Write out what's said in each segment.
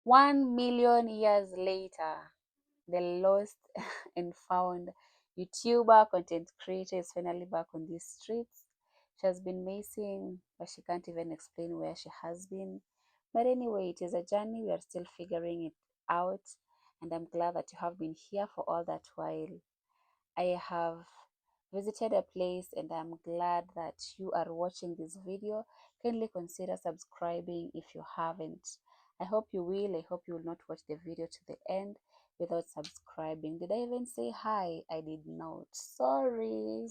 1 million years later, the lost and found YouTuber content creator is finally back on these streets. She has been missing, but she can't even explain where she has been. But anyway, it is a journey. We are still figuring it out. And I'm glad that you have been here for all that while. I have visited a place and I'm glad that you are watching this video. Kindly consider subscribing if you haven't. I hope you will. I hope you will not watch the video to the end without subscribing. Did I even say hi? I did not. Sorry.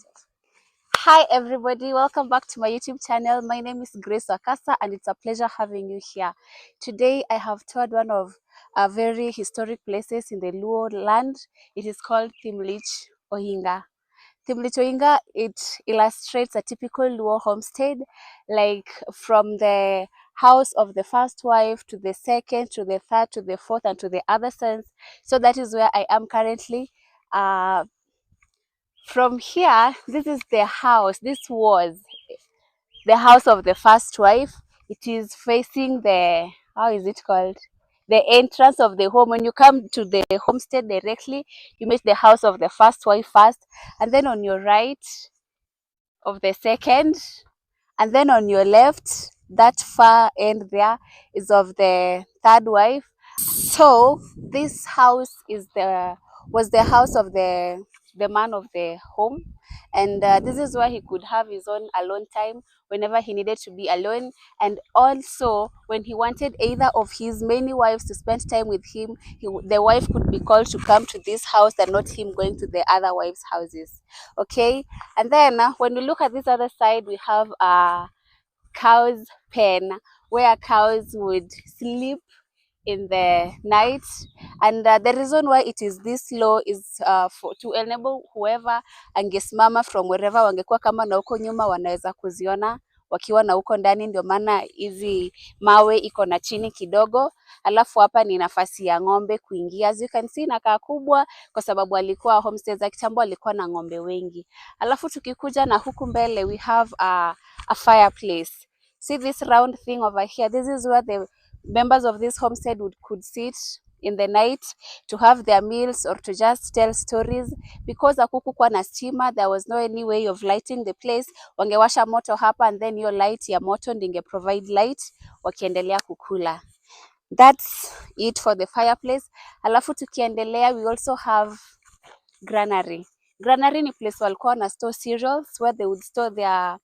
Hi everybody, welcome back to my YouTube channel. My name is Grace Wakasa and it's a pleasure having you here. Today I have toured one of very historic places in the Luo land. It is called Thimlich Ohinga. Thimlich Ohinga, it illustrates a typical Luo homestead, like from the house of the first wife to the second, to the third, to the fourth, and to the other sons. So that is where I am currently. From here, this is the house. This was the house of the first wife. It is facing the, how is it called? The entrance of the home. When you come to the homestead directly, you meet the house of the first wife first, and then on your right of the second, and then on your left, that far end there is of the third wife. So this house was the house of the man of the home, and this is where he could have his own alone time whenever he needed to be alone, and also when he wanted either of his many wives to spend time with him, the wife could be called to come to this house and not him going to the other wives' houses. Okay, and then when we look at this other side, we have a cow's pen where cows would sleep in the night, and the reason why it is this low is to enable whoever angesimama from wherever wangekuwa kama na huko nyuma wanaweza kuziona wakiwa na huko ndani. Ndio maana hizi mawe iko na chini kidogo, alafu hapa ni nafasi ya ng'ombe kuingia. As you can see, inakaa kubwa kwa sababu alikuwa homestead za kitambo alikuwa na ng'ombe wengi. Alafu tukikuja na huku mbele, we have a fireplace. See this round thing over here? This is where the members of this homestead could sit in the night to have their meals or to just tell stories. Because hakukuwa na stima, there was no any way of lighting the place. Wangewasha moto hapa, and then your light ya moto ndinge provide light wakiendelea kukula. That's it for the fireplace. Alafu tukiendelea, we also have granary. Granary ni place walikuwa na store cereals, where they would store their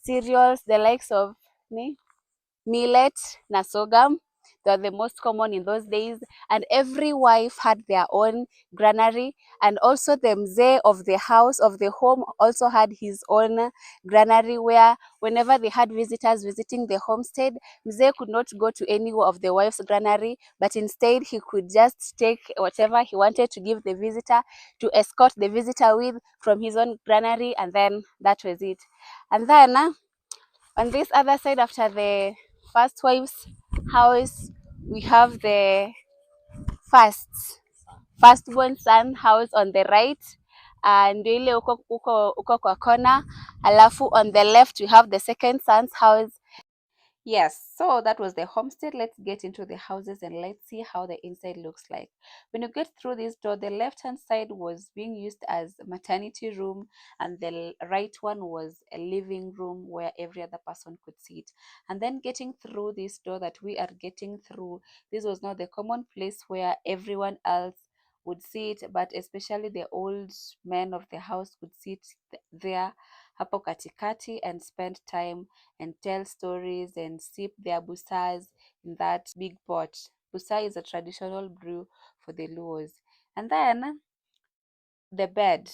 cereals, the likes of millet na sorghum. They were the most common in those days, and every wife had their own granary, and also the mzee of the house, of the home, also had his own granary, where whenever they had visitors visiting the homestead, mzee could not go to any of the wife's granary, but instead he could just take whatever he wanted to give the visitor, to escort the visitor with from his own granary, and then that was it. And then on this other side, after the first wife's house, we have the firstborn son house on the right, and ile uko kwa corner. Alafu on the left we have the second son's house. Yes, so that was the homestead. Let's get into the houses and let's see how the inside looks like. When you get through this door, the left-hand side was being used as a maternity room, and the right one was a living room where every other person could sit. And then getting through this door that we are getting through, this was not the common place where everyone else would sit, but especially the old men of the house would sit there hapo katikati and spend time and tell stories and sip their busas in that big pot. Busa is a traditional brew for the Luos. And then the bed.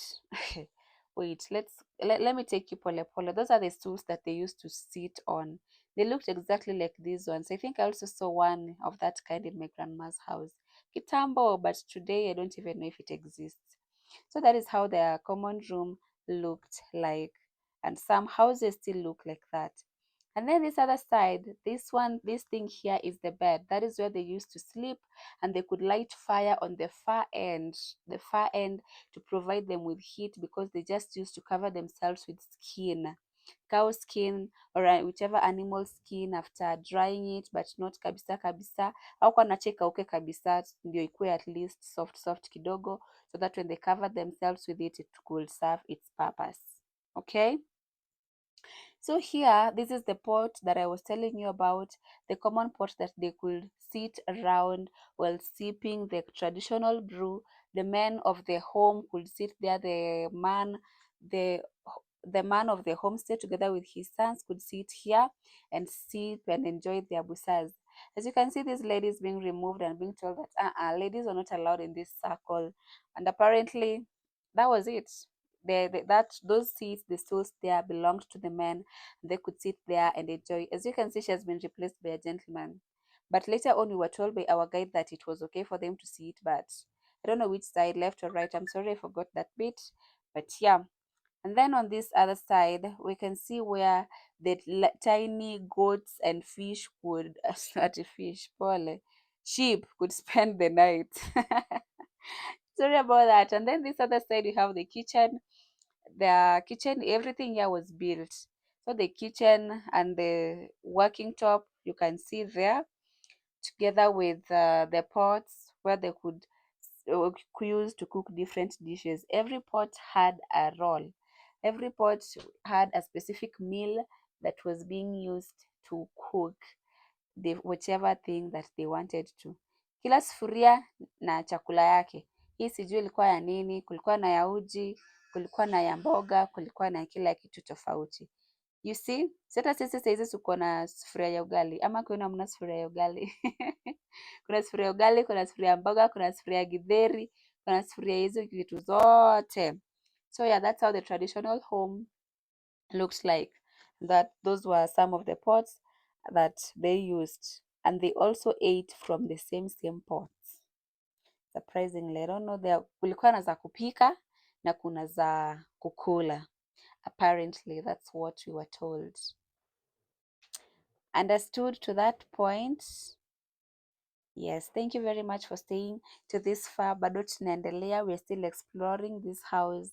Wait, let me take you pole pole. Those are the stools that they used to sit on. They looked exactly like these ones. I think I also saw one of that kind in my grandma's house. Kitambo, but today I don't even know if it exists. So that is how their common room looked like. And some houses still look like that. And then this other side, this thing here is the bed. That is where they used to sleep, and they could light fire on the far end to provide them with heat, because they just used to cover themselves with skin. cow skin or whichever animal skin after drying it, but not kabisa kabisa, au kwa nache kauke kabisa, ndio ikuwe at least soft soft kidogo, so that when they cover themselves with it, it could serve its purpose. Okay. So here, this is the pot that I was telling you about, the common pot that they could sit around while sipping the traditional brew. The men of the home could sit there. The the man of the homestead together with his sons could sit here and sip and enjoy their busas. As you can see, these ladies being removed and being told that ladies are not allowed in this circle. And apparently, that was it. Those seats, the stools there belonged to the men. They could sit there and enjoy. As you can see, she has been replaced by a gentleman. But later on, we were told by our guide that it was okay for them to sit, but I don't know which side, left or right. I'm sorry, I forgot that bit. But yeah. And then on this other side, we can see where the tiny goats and fish could, not a fish, pole, sheep could spend the night. Sorry about that. And then this other side, we have the kitchen. The kitchen, everything here was built. So the kitchen and the working top, you can see there, together with the pots where they could use to cook different dishes. Every pot had a role. Every pot had a specific meal that was being used to cook the whichever thing that they wanted to. Kila sufuria na chakula yake. Hii sijui ilikuwa ya nini, kulikuwa na ya uji, kulikuwa na ya mboga, kulikuwa na kila kitu tofauti. You see, hata sisi saizi tuko na sufuria ya ugali, ama kwenu hamna sufuria ya ugali? Kuna sufuria ya ugali, kuna sufuria ya mboga, kuna sufuria ya githeri, kuna sufuria hizo vitu zote. So yeah, that's how the traditional home looks like. That those were some of the pots that they used, and they also ate from the same pots. Surprisingly, I don't know, there kulikuwa na za kupika na kuna za kukula. Apparently, that's what we were told. Understood to that point? Yes, thank you very much for staying to this far. Bado tunaendelea, we're still exploring this house,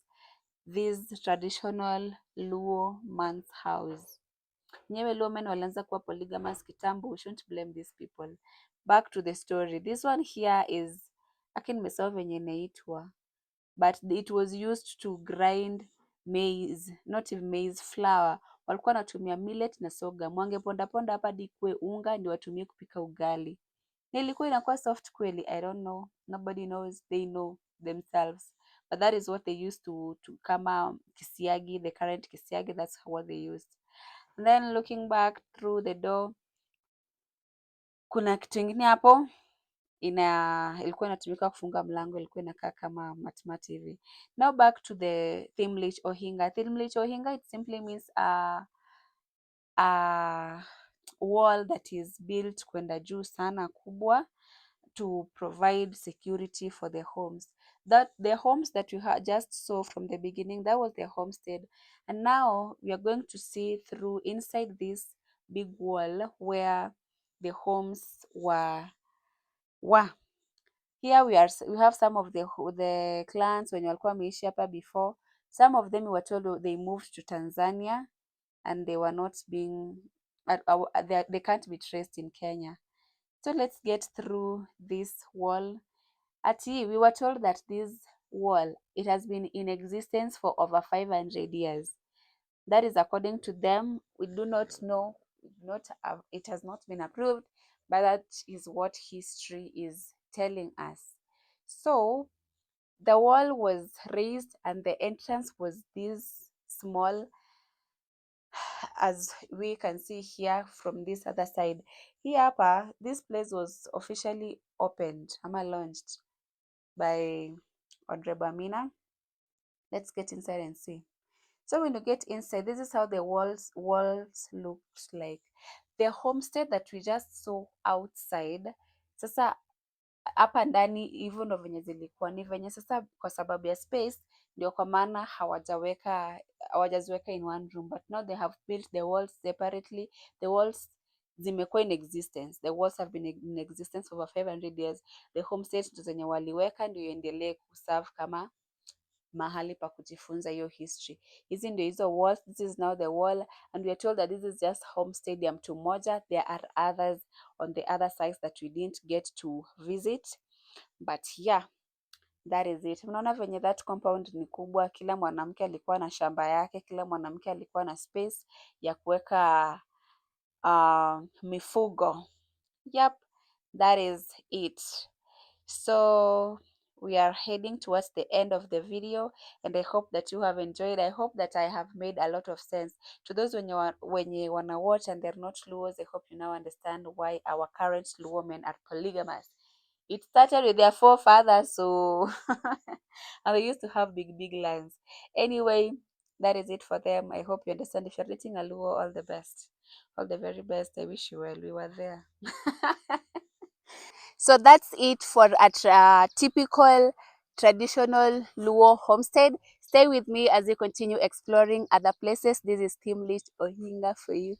this traditional Luo man's house. Nyewe Luo men walianza kuwa polygamous kitambo, we shouldn't blame these people. Back to the story. This one here is, lakini nimesahau venye inaitwa, but it was used to grind maize, not even maize flour. Walikuwa wanatumia millet na sorghum, wangeponda ponda hapa hadi ikuwe unga ndio watumie kupika ugali. Na ilikuwa inakuwa soft kweli, I don't know, nobody knows, they know themselves, but that is what they used to kama kisiagi, the current kisiagi, that's what they used. And then looking back through the door, kuna kitu ingine hapo ilikuwa inatumika kufunga mlango, ilikuwa inakaa kama matimati hivi. Now back to the Thimlich Ohinga. Thimlich Ohinga, it simply means a wall that is built kwenda juu sana kubwa to provide security for the homes. That the homes that you just saw from the beginning, that was the homestead. And now we are going to see through inside this big wall where the homes were. Here we have some of the clans wenye walikuwa wameishi hapa before. Some of them were told they moved to Tanzania and they were not being, they can't be traced in Kenya. So let's get through this wall. We were told that this wall, it has been in existence for over 500 years. That is according to them. We do not know, it has not been approved, but that is what history is telling us. So the wall was raised and the entrance was this small, as we can see here from this other side. Here hapa, this place was officially opened ama launched by Honorable Amina. Let's get inside and see. So when you get inside, this is how the walls looks like. The homestead that we just saw outside, sasa hapa ndani hivyo ndo venye zilikuwa, ni venye sasa kwa sababu ya space ndio kwa maana hawajaziweka in one room, but now they have built the walls separately. The walls zimekuwa in existence, the walls have been in existence for over 500 years. The homestead ndo zenye waliweka ndio iendelee kuserve kama mahali pa kujifunza hiyo history. Hizi ndio hizo walls. This is now the wall, and we are told that this is just homestead ya mtu mmoja. There are others on the other sides that we didn't get to visit, but yeah, that is it. Mnaona venye that compound ni kubwa. Kila mwanamke alikuwa na shamba yake, kila mwanamke alikuwa na space ya kuweka mifugo. Yep, that is it. So we are heading towards the end of the video, and I hope that you have enjoyed. I hope that I have made a lot of sense to those when you wanna watch and they're not Luos. I hope you now understand why our current Luo men are polygamous. It started with their forefathers, so and they used to have big lines. Anyway, that is it for them. I hope you understand. If you're dating a Luo, all the best, all the very best. I wish you well. We were there. So that's it for a typical traditional Luo homestead. Stay with me as we continue exploring other places. This is Thimlich Ohinga for you.